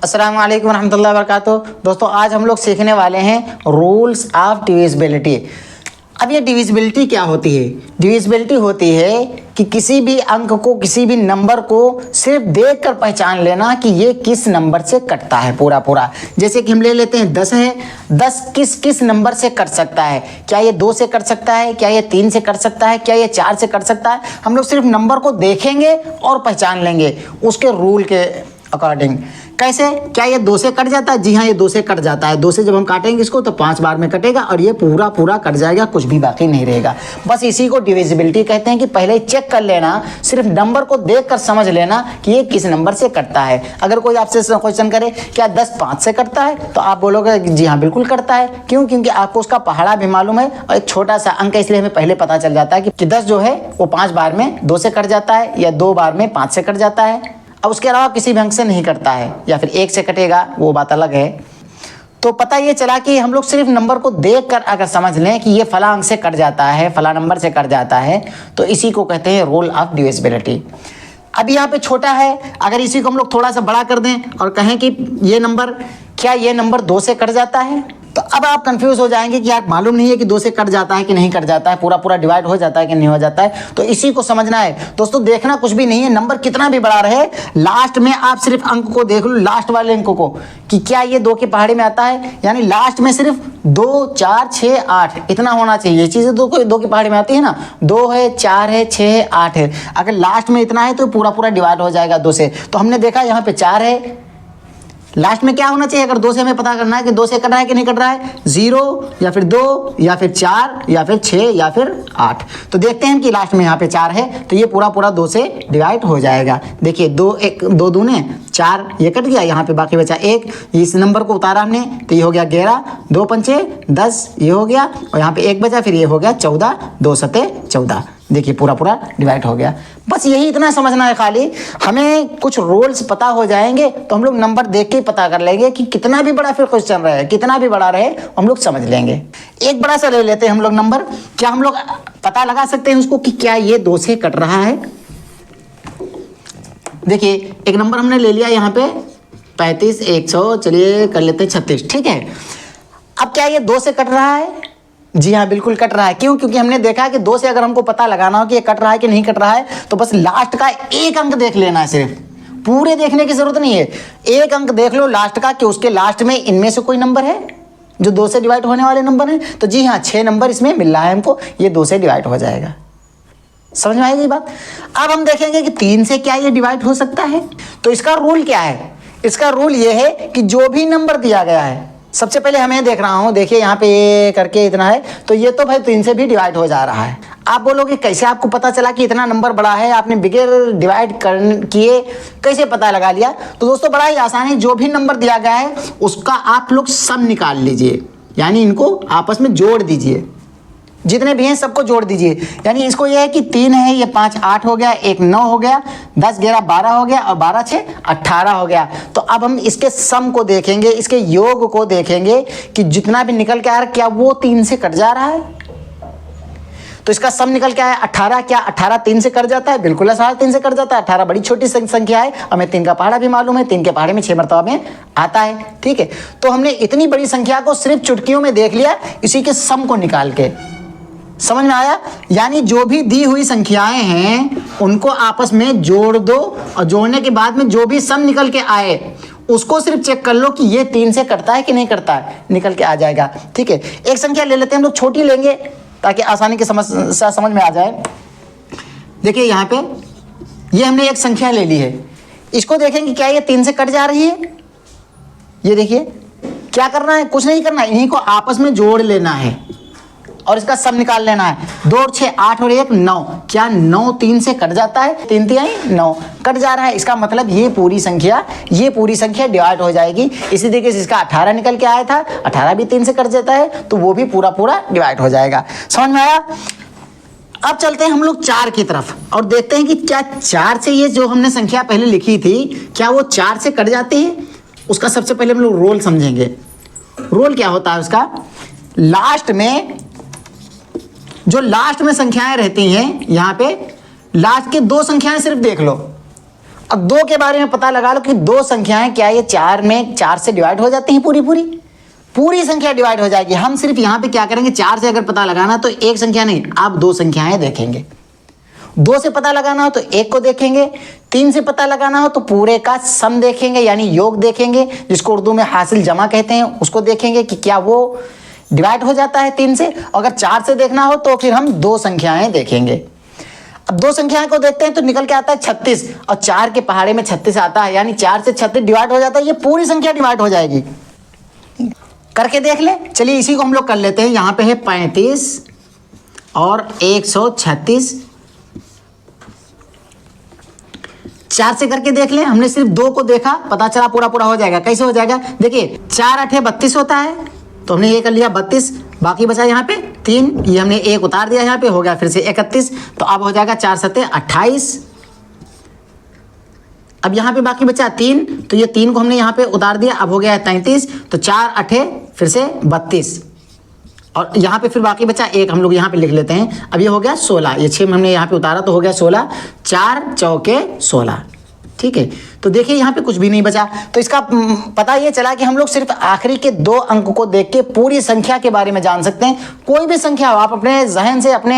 अस्सलाम वालेकुम रहमतुल्लाहि व बरकातुहू। दोस्तों आज हम लोग सीखने वाले हैं रूल्स ऑफ डिविजिबिलिटी। अब ये डिविजिबिलिटी क्या होती है? डिविजिबिलिटी होती है कि किसी भी अंक को, किसी भी नंबर को सिर्फ देखकर पहचान लेना कि ये किस नंबर से कटता है पूरा पूरा। जैसे कि हम ले लेते हैं 10 है, 10 किस किस नंबर से कट सकता है? क्या ये 2 से कट सकता है? क्या ये 3 से कट सकता है? क्या ये 4 से कट सकता है? हम लोग सिर्फ नंबर को देखेंगे और पहचान लेंगे उसके रूल के अकॉर्डिंग। कैसे? क्या ये 2 से कट जाता है? जी हाँ, ये 2 से कट जाता है। 2 से जब हम काटेंगे इसको तो 5 बार में कटेगा और ये पूरा पूरा कट जाएगा, कुछ भी बाकी नहीं रहेगा। बस इसी को डिविजिबिलिटी कहते हैं कि पहले चेक कर लेना, सिर्फ नंबर को देखकर समझ लेना कि ये किस नंबर से कटता है। अगर कोई आपसे क्वेश्चन करे क्या 10 5 से कटता है, तो आप बोलोगे जी हाँ बिल्कुल कटता है। क्यों? क्योंकि आपको उसका पहाड़ा भी मालूम है और एक छोटा सा अंक है, इसलिए हमें पहले पता चल जाता है कि 10 जो है वो 5 बार में 2 से कट जाता है या 2 बार में 5 से कट जाता है। अब उसके अलावा किसी भी अंक से नहीं कटता है, या फिर 1 से कटेगा, वो बात अलग है। तो पता ये चला कि हम लोग सिर्फ नंबर को देखकर अगर समझ लें कि ये फला अंक से कट जाता है, फला नंबर से कट जाता है, तो इसी को कहते हैं रूल ऑफ डिविजिबिलिटी। अब यहाँ पे छोटा है, अगर इसी को हम लोग थोड़ा सा बड़ा कर दें और कहें कि ये नंबर, क्या ये नंबर 2 से कट जाता है? तो अब आप कंफ्यूज हो जाएंगे कि यार मालूम नहीं है कि 2 से कट जाता है कि नहीं कट जाता है, पूरा पूरा डिवाइड हो जाता है कि नहीं हो जाता है। तो इसी को समझना है दोस्तों। देखना कुछ भी नहीं है, नंबर कितना भी बड़ा रहे, लास्ट में आप सिर्फ अंक को देख लो, लास्ट वाले अंक को, कि क्या ये 2 के पहाड़े में आता है। यानी लास्ट में सिर्फ 2 4 6 8 इतना होना चाहिए। ये चीज़ें 2 के पहाड़े में आती है ना, 2 है, 4 है, 6 है, 8 है। अगर लास्ट में इतना है तो पूरा पूरा डिवाइड हो जाएगा 2 से। तो हमने देखा यहाँ पे 4 है, लास्ट में क्या होना चाहिए? अगर 2 से हमें पता करना है कि 2 से कट रहा है कि नहीं कट रहा है, 0 या फिर 2 या फिर 4 या फिर 6 या फिर 8। तो देखते हैं कि लास्ट में यहाँ पे 4 है, तो ये पूरा पूरा 2 से डिवाइड हो जाएगा। देखिए 2 दूने 4, ये कट गया, यहाँ पे बाकी बचा 1। इस नंबर को उतारा हमने तो ये हो गया 11, 2 पंचे 10, ये हो गया, और यहाँ पे 1 बचा, फिर ये हो गया 14, 2 सते 14। देखिए पूरा पूरा डिवाइड हो गया। बस यही इतना समझना है खाली। हमें कुछ रूल्स पता हो जाएंगे तो हम लोग नंबर देख के पता कर लेंगे कि कितना भी बड़ा फिर क्वेश्चन रहे, कितना भी बड़ा रहे, हम लोग समझ लेंगे। एक बड़ा सा ले लेते हैं हम लोग नंबर। क्या हम लोग पता लगा सकते हैं उसको कि क्या ये 2 से कट रहा है? देखिए एक नंबर हमने ले लिया यहाँ पे 35, 100, चलिए कर लेते हैं 36, ठीक है। अब क्या ये 2 से कट रहा है? जी हाँ बिल्कुल कट रहा है। क्यों? क्योंकि हमने देखा कि 2 से अगर हमको पता लगाना हो कि ये कट रहा है कि नहीं कट रहा है, तो बस लास्ट का एक अंक देख लेना है, सिर्फ पूरे देखने की जरूरत नहीं है। एक अंक देख लो लास्ट का कि उसके लास्ट में इनमें से कोई नंबर है जो 2 से डिवाइड होने वाले नंबर है। तो जी हाँ 6 नंबर इसमें मिल रहा है हमको, ये 2 से डिवाइड हो जाएगा। समझ में आएगी बात? अब हम देखेंगे कि 3 से क्या ये डिवाइड हो सकता है। तो इसका रूल क्या है? इसका रूल ये है कि जो भी नंबर दिया गया है, सबसे पहले हमें देख रहा हूं, देखिए यहाँ पे ये करके इतना है, तो ये तो भाई 3 से भी डिवाइड हो जा रहा है। आप बोलोगे कैसे आपको पता चला कि इतना नंबर बड़ा है? आपने बगैर डिवाइड किए कैसे पता लगा लिया? तो दोस्तों बड़ा ही आसान है। जो भी नंबर दिया गया है उसका आप लोग सम निकाल लीजिए, यानी इनको आपस में जोड़ दीजिए। जितने भी हैं सबको जोड़ दीजिए। यानी इसको ये है कि 3 है, ये 5 8 हो गया, 1 9 हो गया, 10 11 12 हो गया, और 12 6 18 हो गया। तो अब हम इसके सम को देखेंगे, इसके योग को देखेंगे कि जितना भी निकल के आ रहा है क्या वो 3 से कट जा रहा है। तो इसका सम निकल के आया 18। क्या 18 3 से कट जाता है? बिल्कुल आसान, 3 से कट जाता है। 18 बड़ी छोटी संख्या है, हमें 3 का पहाड़ा भी मालूम है, 3 के पहाड़े में 6 मरतबा में आता है, ठीक है। तो हमने इतनी बड़ी संख्या को सिर्फ चुटकियों में देख लिया, इसी के सम को निकाल के। समझ में आया? यानी जो भी दी हुई संख्याएं हैं उनको आपस में जोड़ दो, और जोड़ने के बाद में जो भी सम निकल के आए उसको सिर्फ चेक कर लो कि ये 3 से कटता है कि नहीं कटता है, निकल के आ जाएगा, ठीक है। एक संख्या ले लेते हैं हम लोग, छोटी लेंगे ताकि आसानी की समझ में आ जाए। देखिए यहाँ पे ये हमने एक संख्या ले ली है, इसको देखेंगे क्या ये 3 से कट जा रही है। ये देखिए क्या करना है, कुछ नहीं करना है, इन्हीं को आपस में जोड़ लेना है और इसका सम निकाल लेना है। 2 और 6 8 और 1 9। क्या 9 3 से कट जाता है? 3 3 9 कट जा रहा है। इसका मतलब ये पूरी संख्या डिवाइड हो जाएगी। इसी तरीके से इसका 18 निकल के आया था, 18 भी 3 से कट जाता है, तो वो भी पूरा पूरा डिवाइड हो जाएगा। समझ में आया? अब चलते हैं हम लोग 4 की तरफ और देखते हैं कि क्या 4 से ये जो हमने संख्या पहले लिखी थी क्या वो 4 से कट जाती है। उसका सबसे पहले हम लोग रोल समझेंगे। रोल क्या होता है उसका? लास्ट में जो लास्ट में संख्याएं रहती हैं, यहाँ पे लास्ट के 2 संख्याएं सिर्फ देख लो अब 2 के बारे में पता लगा लो कि 2 संख्याएं क्या ये 4 से डिवाइड हो जाती हैं, पूरी संख्या डिवाइड हो जाएगी। हम सिर्फ यहाँ पे क्या करेंगे, 4 से अगर पता लगाना तो एक संख्या नहीं, आप 2 संख्याएं देखेंगे। 2 से पता लगाना हो तो 1 को देखेंगे, 3 से पता लगाना हो तो पूरे का सम देखेंगे यानी योग देखेंगे, जिसको उर्दू में हासिल जमा कहते हैं, उसको देखेंगे कि क्या वो डिवाइड हो जाता है 3 से। अगर 4 से देखना हो तो फिर हम 2 संख्याएं देखेंगे। अब 2 संख्याएं को देखते हैं तो निकल के आता है 36 और 4 के पहाड़े में 36 आता है, यानी 4 से 36 डिवाइड हो जाता है, ये पूरी संख्या डिवाइड हो जाएगी। करके देख ले, चलिए इसी को हम लोग कर लेते हैं। यहाँ पे है 35 और 136, 4 से करके देख ले, हमने सिर्फ 2 को देखा, पता चला पूरा हो जाएगा। कैसे हो जाएगा, देखिए 4 8 32 होता है, तो हमने ये कर लिया 32, बाकी बचा यहाँ पे 3, ये हमने 1 उतार दिया, यहाँ पे हो गया फिर से 31, तो अब हो जाएगा 4 7 28। अब यहाँ पे बाकी बचा 3, तो ये 3 को हमने यहाँ पे उतार दिया, अब हो गया 33, तो 4 8 फिर से 32, और यहाँ पे फिर बाकी बचा 1, हम लोग यहाँ पे लिख लेते हैं। अब ये हो गया 16, ये 6 में हमने यहाँ पे उतारा तो हो गया 16, 4 चौके 16, ठीक है। तो देखिए यहाँ पे कुछ भी नहीं बचा, तो इसका पता ये चला कि हम लोग सिर्फ आखिरी के 2 अंक को देख के पूरी संख्या के बारे में जान सकते हैं। कोई भी संख्या हो, आप अपने जहन से, अपने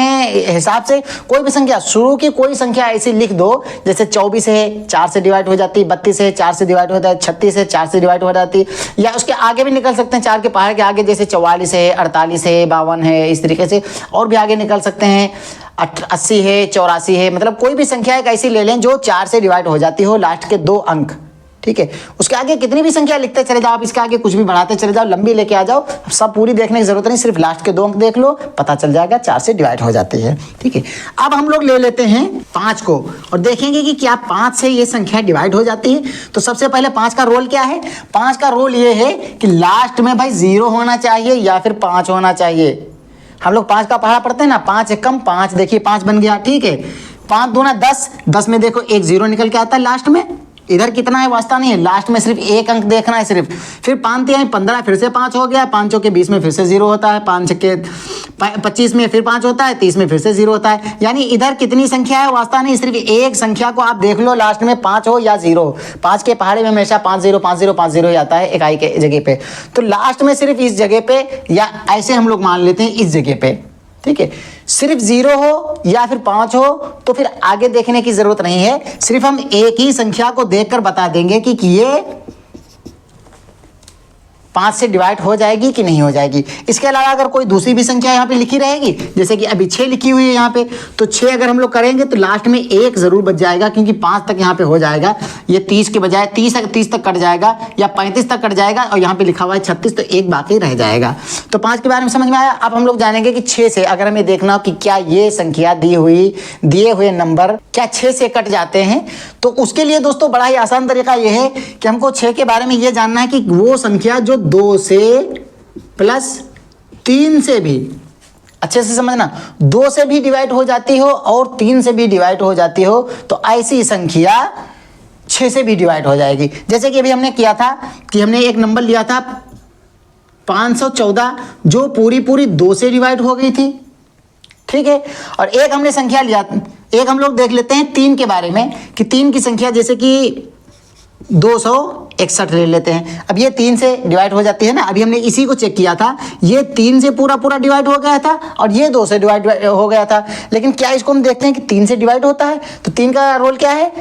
हिसाब से कोई भी संख्या, शुरू की कोई संख्या ऐसी लिख दो, जैसे 24 है 4 से डिवाइड हो जाती, 32 है 4 से डिवाइड हो जाती, 36 है 4 से डिवाइड हो जाती, या उसके आगे भी निकल सकते हैं, 4 के पहाड़ के आगे, जैसे 44 है 48 है 52 है, इस तरीके से और भी आगे निकल सकते हैं, 80 है 84 है, मतलब कोई भी संख्या एक ऐसी ले लें जो 4 से डिवाइड हो जाती हो, लास्ट के 2 अंक, ठीक है। उसके आगे कितनी भी संख्या लिखते चले जाओ, आप इसके आगे कुछ भी बढ़ाते चले जाओ, लंबी लेके आ जाओ, सब पूरी देखने की जरूरत नहीं, सिर्फ लास्ट के 2 अंक देख लो, पता चल जाएगा 4 से डिवाइड हो जाती है, ठीक है। अब हम लोग ले लेते हैं 5 को और देखेंगे कि क्या 5 से ये संख्या डिवाइड हो जाती है। तो सबसे पहले 5 का रोल क्या है, 5 का रोल ये है कि लास्ट में भाई 0 होना चाहिए या फिर 5 होना चाहिए। हम लोग 5 का पहाड़ा पढ़ते हैं ना, 5 एक कम 5, देखिए 5 बन गया, ठीक है। 5 दूना 10, 10 में देखो एक 0 निकल के आता है लास्ट में, इधर कितना है वास्ता नहीं है, लास्ट में सिर्फ 1 अंक देखना है सिर्फ। फिर 5 3 15, फिर से 5 हो गया, 5 के 20 में फिर से 0 होता है, 5 के 25 में फिर 5 होता है, 30 में फिर से 0 होता है, यानी इधर कितनी संख्या है वास्ता नहीं, सिर्फ एक संख्या को आप देख लो, लास्ट में 5 हो या 0। 5 के पहाड़े में हमेशा 5 0 5 0 5 0 ही आता है इकाई के जगह पे, तो लास्ट में सिर्फ इस जगह पे, या ऐसे हम लोग मान लेते हैं इस जगह पे, ठीक है। सिर्फ 0 हो या फिर 5 हो तो फिर आगे देखने की जरूरत नहीं है, सिर्फ हम एक ही संख्या को देखकर बता देंगे कि ये 5 से डिवाइड हो जाएगी कि नहीं हो जाएगी। इसके अलावा अगर कोई दूसरी भी संख्या यहाँ पे लिखी रहेगी, जैसे कि अभी 6 लिखी हुई है यहाँ पे, तो 6 अगर हम लोग करेंगे तो लास्ट में 1 जरूर बच जाएगा, क्योंकि 5 तक यहाँ पे हो जाएगा, ये 30 के बजाय 30 तक कट जाएगा या 35 तक कट जाएगा, और यहाँ पे लिखा हुआ है 36, तो 1 बाकी रह जाएगा। तो 5 के बारे में समझ में आया। अब हम लोग जानेंगे कि 6 से अगर हमें देखना हो कि क्या ये संख्या दिए हुए नंबर क्या 6 से कट जाते हैं, तो उसके लिए दोस्तों बड़ा ही आसान तरीका ये है कि हमको 6 के बारे में ये जानना है कि वो संख्या जो 2 से प्लस 3 से भी, अच्छे से समझना, 2 से भी डिवाइड हो जाती हो और 3 से भी डिवाइड हो जाती हो, तो ऐसी संख्या 6 से भी डिवाइड हो जाएगी। जैसे कि अभी हमने किया था कि हमने एक नंबर लिया था 514, जो पूरी 2 से डिवाइड हो गई थी, ठीक है। और एक हमने संख्या लिया, एक हम लोग देख लेते हैं 3 के बारे में कि 3 की संख्या जैसे कि 261 ले लेते हैं। अब ये 3 से डिवाइड हो जाती है ना, अभी हमने इसी को चेक किया था, ये 3 से पूरा डिवाइड हो गया था और ये 2 से डिवाइड हो गया था, लेकिन क्या इसको हम देखते हैं कि 3 से डिवाइड होता है, तो 3 का रोल क्या है,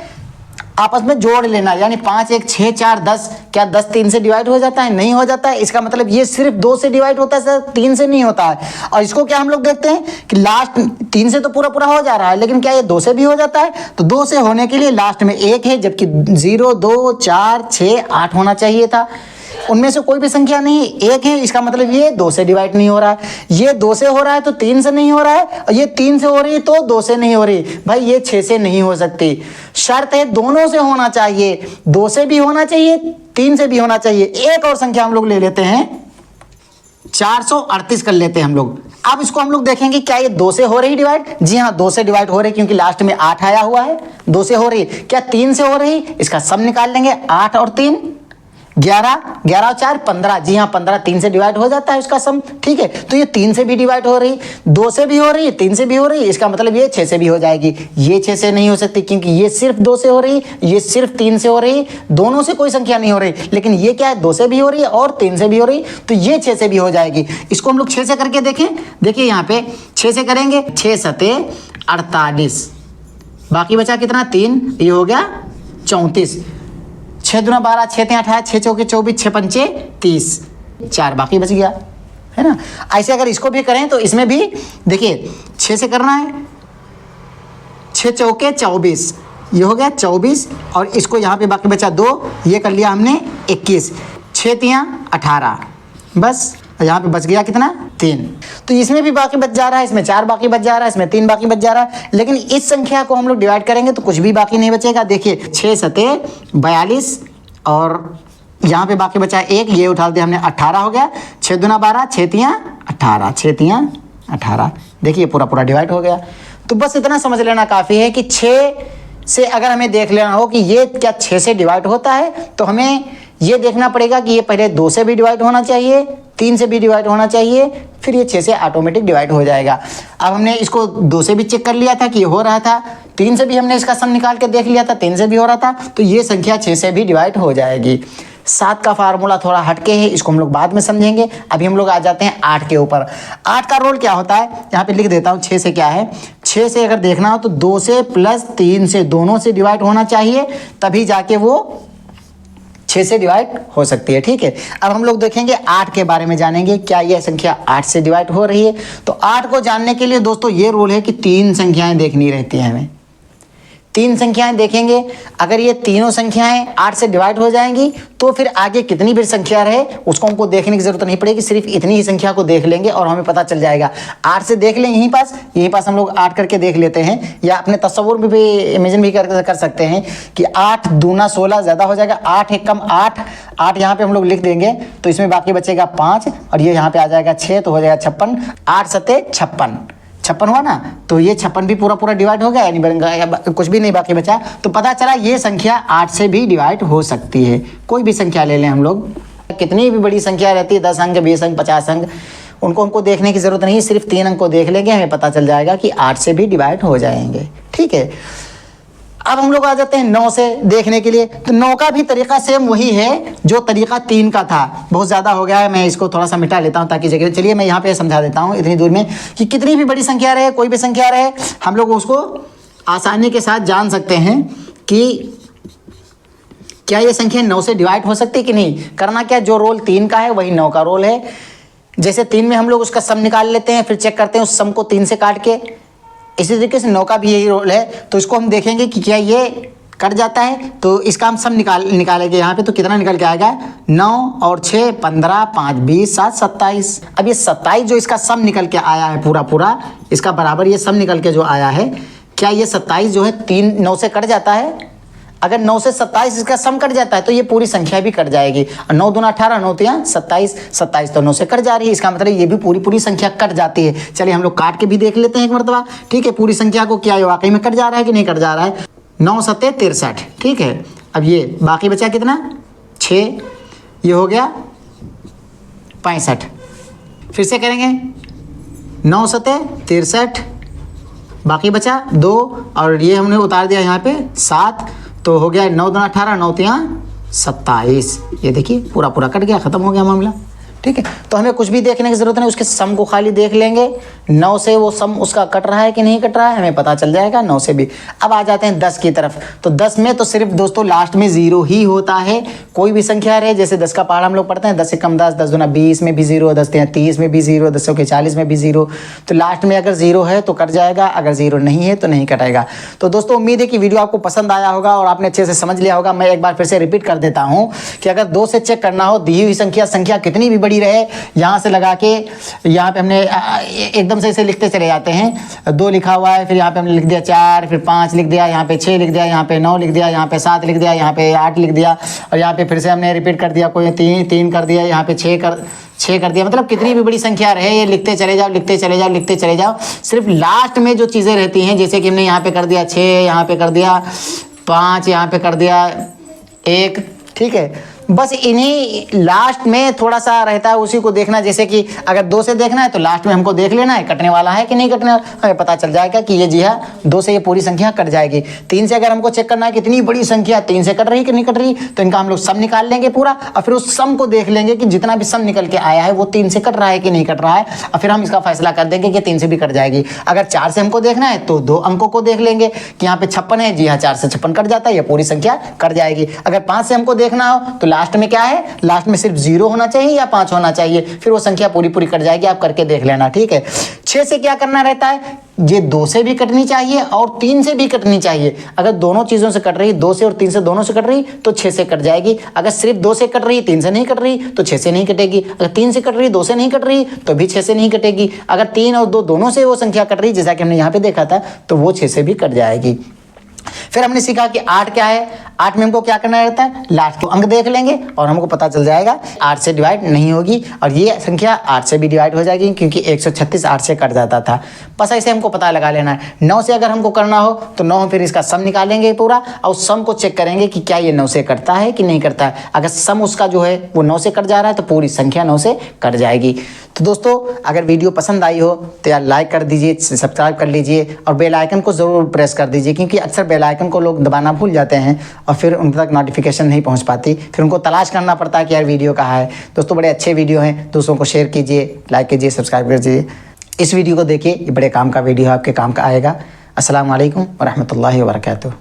आपस में जोड़ लेना, यानी 5 1 6 4 10, क्या 10 3 से डिवाइड हो जाता है, नहीं हो जाता है। इसका मतलब ये सिर्फ 2 से डिवाइड होता है सर, 3 से नहीं होता है। और इसको क्या हम लोग देखते हैं कि लास्ट 3 से तो पूरा हो जा रहा है, लेकिन क्या ये 2 से भी हो जाता है, तो 2 से होने के लिए लास्ट में 1 है, जबकि 0 2 4 6 8 होना चाहिए था, उनमें से कोई भी संख्या नहीं, 1 है, इसका मतलब ये 2 से डिवाइड नहीं हो रहा है, ये 2 से हो रहा है तो 3 से नहीं हो रहा है, और ये 3 से हो रही है तो 2 से नहीं हो रही, भाई ये 6 से नहीं हो सकती। शर्त है दोनों से होना चाहिए, 2 से भी होना चाहिए 3 से भी होना चाहिए। एक और संख्या हम लोग ले लेते हैं, 438 कर लेते हैं हम लोग। अब इसको हम लोग देखेंगे क्या ये 2 से हो रही डिवाइड, जी हाँ 2 से डिवाइड हो रही, क्योंकि लास्ट में 8 आया हुआ है, 2 से हो रही। क्या 3 से हो रही, इसका सम निकाल लेंगे, 8 और 3, 11, 11 और 4 15, जी हाँ 15 3 से डिवाइड हो जाता है उसका सम, ठीक है। तो ये 3 से भी डिवाइड हो रही, 2 से भी हो रही है, 3 से भी हो रही है, इसका मतलब ये 6 से भी हो जाएगी। ये 6 से नहीं हो सकती क्योंकि ये सिर्फ 2 से हो रही, ये सिर्फ 3 से हो रही, दोनों से कोई संख्या नहीं हो रही। लेकिन ये क्या है, 2 से भी हो रही है और 3 से भी हो रही, तो ये 6 से भी हो जाएगी। इसको हम लोग 6 से करके देखें, देखिए यहाँ पे 6 से करेंगे, 6 सते 48, बाकी बचा कितना 3, ये हो गया 34, 6 दूना 12, 6 तिया 18, 6 चौके 24, 6 पंचे 30, 4 बाकी बच गया, है ना। ऐसे अगर इसको भी करें तो इसमें भी देखिए 6 से करना है, 6 चौके 24, ये हो गया 24, और इसको यहाँ पे बाकी बचा 2, ये कर लिया हमने 21, 6 तिया 18, बस यहाँ पे बच गया कितना 3। तो इसमें भी बाकी बच जा रहा है, इसमें 4 बाकी बच जा रहा है, इसमें 3 बाकी बच जा रहा है। लेकिन इस संख्या को हम लोग डिवाइड करेंगे तो कुछ भी बाकी नहीं बचेगा। देखिए 6 सते 42, और यहाँ पे बाकी बचा 1, ये उठा दिया हमने 18 हो गया, 6 दूना 12, 6 तिया 18, 6 तिया 18, देखिए पूरा पूरा डिवाइड हो गया। तो बस इतना समझ लेना काफ़ी है कि 6 से अगर हमें देख लेना हो कि ये क्या 6 से डिवाइड होता है, तो हमें ये देखना पड़ेगा कि ये पहले 2 से भी डिवाइड होना चाहिए, 3 से भी डिवाइड होना चाहिए, फिर ये 6 से ऑटोमेटिक डिवाइड हो जाएगा। अब हमने इसको 2 से भी चेक कर लिया था कि ये हो रहा था, 3 से भी हमने इसका सम निकाल के देख लिया था, 3 से भी हो रहा था, तो ये संख्या 6 से भी डिवाइड हो जाएगी। 7 का फार्मूला थोड़ा हटके है, इसको हम लोग बाद में समझेंगे। अभी हम लोग आ जाते हैं 8 के ऊपर। 8 का रोल क्या होता है, यहाँ पे लिख देता हूँ। 6 से क्या है, 6 से अगर देखना हो तो 2 से प्लस 3 से दोनों से डिवाइड होना चाहिए, तभी जाके वो 6 से डिवाइड हो सकती है, ठीक है। अब हम लोग देखेंगे 8 के बारे में, जानेंगे क्या यह संख्या 8 से डिवाइड हो रही है। तो 8 को जानने के लिए दोस्तों ये रूल है कि 3 संख्याएं देखनी रहती हैं हमें। 3 संख्याएं देखेंगे, अगर ये तीनों संख्याएं 8 से डिवाइड हो जाएंगी तो फिर आगे कितनी भी संख्या रहे उसको हमको देखने की जरूरत नहीं पड़ेगी, सिर्फ इतनी ही संख्या को देख लेंगे और हमें पता चल जाएगा। 8 से देख लें, यहीं पास हम लोग 8 करके देख लेते हैं, या अपने तस्वुर में भी इमेजिन भी कर सकते हैं कि 8 दूना 16 ज़्यादा हो जाएगा, 8 एक कम 8, 8 यहाँ पे हम लोग लिख देंगे तो इसमें बाकी बचेगा 5, और ये यहाँ पे आ जाएगा 6, तो हो जाएगा 56, 8 सते 56 हुआ ना। तो ये 56 भी पूरा पूरा डिवाइड हो गया, यानी कुछ भी नहीं बाकी बचा। तो पता चला ये संख्या 8 से भी डिवाइड हो सकती है। कोई भी संख्या ले लें हम लोग, कितनी भी बड़ी संख्या रहती है, 10 अंक 20 अंक 50 अंक, उनको हमको देखने की ज़रूरत नहीं, सिर्फ 3 अंक को देख लेंगे, हमें पता चल जाएगा कि 8 से भी डिवाइड हो जाएंगे, ठीक है। अब हम लोग आ जाते हैं 9 से देखने के लिए। तो 9 का भी तरीका सेम वही है जो तरीका 3 का था। बहुत ज़्यादा हो गया है, मैं इसको थोड़ा सा मिटा लेता हूँ ताकि जगह, चलिए मैं यहाँ पे समझा देता हूँ इतनी दूर में कि कितनी भी बड़ी संख्या रहे, कोई भी संख्या रहे, हम लोग उसको आसानी के साथ जान सकते हैं कि क्या ये संख्या 9 से डिवाइड हो सकती है कि नहीं। करना क्या, जो रोल 3 का है वही 9 का रोल है। जैसे 3 में हम लोग उसका सम निकाल लेते हैं, फिर चेक करते हैं उस सम को 3 से काट के, इसी तरीके से 9 का भी यही रोल है। तो इसको हम देखेंगे कि क्या ये कट जाता है, तो इसका हम सम निकालेंगे यहाँ पे, तो कितना निकल के आएगा, 9 और 6 15, 5 20, 7 27। अब ये 27 जो इसका सम निकल के आया है पूरा इसका बराबर ये सम निकल के जो आया है, क्या ये 27 जो है 9 से कट जाता है। अगर 9 से 27 इसका सम कट जाता है तो ये पूरी संख्या भी कट जाएगी। 9 दूना 18, 9 तिया 27, 27 तो 9 से कट जा रही है, इसका मतलब ये भी पूरी संख्या कट जाती है। चलिए हम लोग काट के भी देख लेते हैं एक मरतबा, ठीक है, पूरी संख्या को क्या ये वाकई में कट जा रहा है कि नहीं कट जा रहा है। 9 सत्ते 63, ठीक है। अब ये बाकी बचा कितना 6, ये हो गया 65। फिर से करेंगे 9 सत्ते 63, बाकी बचा 2, और ये हमने उतार दिया यहाँ पे 7, तो हो गया 9 दूना 18, 9 तिया 27। ये देखिए पूरा कट गया, ख़त्म हो गया मामला, ठीक है। तो हमें कुछ भी देखने की ज़रूरत नहीं, उसके सम को खाली देख लेंगे, 9 से वो सम उसका कट रहा है कि नहीं कट रहा है, हमें पता चल जाएगा 9 से भी। अब आ जाते हैं 10 की तरफ। तो 10 में तो सिर्फ दोस्तों लास्ट में 0 ही होता है, कोई भी संख्या रहे। जैसे 10 का पहाड़ हम लोग पढ़ते हैं, 10 से कम 10, 10 दूना 20 में भी 0, 10 तिया 30 में भी 0, 10 के 40 में भी 0। तो लास्ट में अगर 0 है तो कट जाएगा, अगर 0 नहीं है तो नहीं कटेगा। तो दोस्तों उम्मीद है कि वीडियो आपको पसंद आया होगा और आपने अच्छे से समझ लिया होगा। मैं एक बार फिर से रिपीट कर देता हूँ कि अगर 2 से चेक करना हो, दी हुई संख्या कितनी भी बड़ी रहे, यहाँ से लगा के यहाँ पे हमने एकदम से इसे लिखते चले जाते हैं। 2 लिखा हुआ है, फिर यहाँ पे हमने लिख दिया 4, फिर 5 लिख दिया, यहाँ पे 6 लिख दिया, यहाँ पे 9 लिख दिया, यहाँ पे 7 लिख दिया, यहाँ पे 8 लिख दिया, और यहाँ पे फिर से हमने रिपीट कर दिया, कोई 3 कर दिया, यहाँ पे 6 कर दिया। मतलब कितनी भी बड़ी संख्या रहे, ये लिखते चले जाओ। सिर्फ लास्ट में जो चीज़ें रहती हैं, जैसे कि हमने यहाँ पे कर दिया 6, यहाँ पे कर दिया 5, यहाँ पे कर दिया 1, ठीक है। बस इन्हीं लास्ट में थोड़ा सा रहता है, उसी को देखना। जैसे कि अगर 2 से देखना है तो लास्ट में हमको देख लेना है कटने वाला है कि नहीं कटने वाला, हमें पता चल जाएगा कि ये जी हाँ 2 से ये पूरी संख्या कट जाएगी। 3 से अगर हमको चेक करना है कितनी बड़ी संख्या 3 से कट रही कि नहीं कट रही, तो इनका हम लोग सम निकाल लेंगे पूरा, और फिर उस सम को देख लेंगे कि जितना भी सम निकल के आया है वो 3 से कट रहा है कि नहीं कट रहा है, और फिर हम इसका फैसला कर देंगे कि 3 से भी कट जाएगी। अगर 4 से हमको देखना है तो 2 अंकों को देख लेंगे कि यहाँ पे 56 है, जी हाँ 4 से 56 कट जाता है, ये पूरी संख्या कट जाएगी। अगर 5 से हमको देखना हो तो लास्ट में क्या है, लास्ट में सिर्फ 0 होना चाहिए या 5 होना चाहिए, फिर वो संख्या पूरी पूरी कट जाएगी। आप करके देख लेना, ठीक है। 6 से क्या करना रहता है, ये 2 से भी कटनी चाहिए और 3 से भी कटनी चाहिए। अगर दोनों चीज़ों से कट रही, 2 से और 3 से दोनों से कट रही तो 6 से कट जाएगी। अगर सिर्फ 2 से कट रही 3 से नहीं कट रही तो 6 से नहीं कटेगी। अगर 3 से कट रही 2 से नहीं कट रही तो भी 6 से नहीं कटेगी। अगर 3 और 2 दोनों से वो संख्या कट रही जैसा कि हमने यहाँ पे देखा था तो वो 6 से भी कट जाएगी। फिर हमने सीखा कि 8 क्या है, 8 में हमको क्या करना रहता है, लास्ट को अंक देख लेंगे और हमको पता चल जाएगा 8 से डिवाइड नहीं होगी, और ये संख्या 8 से भी डिवाइड हो जाएगी क्योंकि 136 8 से कट जाता था। बस ऐसे हमको पता लगा लेना है। 9 से अगर हमको करना हो तो 9 फिर इसका सम निकालेंगे पूरा, और उस सम को चेक करेंगे कि क्या ये 9 से कटता है कि नहीं करता है। अगर सम उसका जो है वो 9 से कट जा रहा है तो पूरी संख्या 9 से कट जाएगी। तो दोस्तों अगर वीडियो पसंद आई हो तो यार लाइक कर दीजिए, सब्सक्राइब कर लीजिए और बेल आइकन को ज़रूर प्रेस कर दीजिए, क्योंकि अक्सर बेल आइकन को लोग दबाना भूल जाते हैं और फिर उन तक नोटिफिकेशन नहीं पहुंच पाती, फिर उनको तलाश करना पड़ता है कि यार वीडियो कहाँ है। दोस्तों बड़े अच्छे वीडियो हैं, दूसरों को शेयर कीजिए, लाइक कीजिए, सब्सक्राइब कीजिए। इस वीडियो को देखिए, ये बड़े काम का वीडियो आपके काम का आएगा। अस्सलाम वालेकुम व रहमतुल्लाहि व बरकातुहू।